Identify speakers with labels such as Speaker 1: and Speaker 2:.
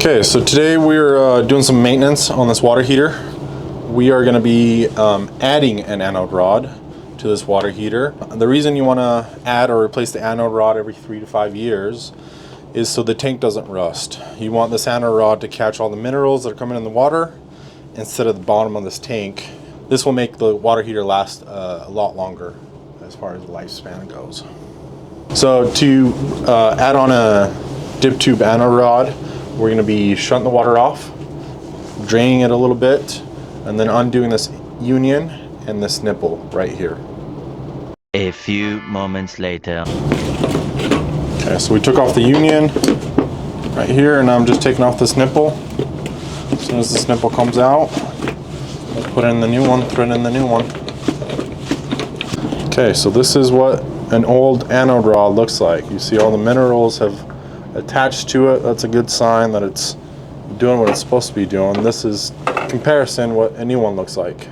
Speaker 1: Okay, so today we're doing some maintenance on this water heater. We are going to be adding an anode rod to this water heater. The reason you want to add or replace the anode rod every 3 to 5 years is so the tank doesn't rust. You want this anode rod to catch all the minerals that are coming in the water instead of the bottom of this tank. This will make the water heater last a lot longer as far as the lifespan goes. So to add on a dip tube anode rod, we're going to be shutting the water off, draining it a little bit, and then undoing this union and this nipple right here.
Speaker 2: A few moments later.
Speaker 1: Okay, so we took off the union right here, and I'm just taking off this nipple. As soon as this nipple comes out, we'll put in the new one, thread in the new one. Okay, so this is what an old anode rod looks like. You see all the minerals have attached to it. That's a good sign that it's doing what it's supposed to be doing. This is comparison what a new one looks like.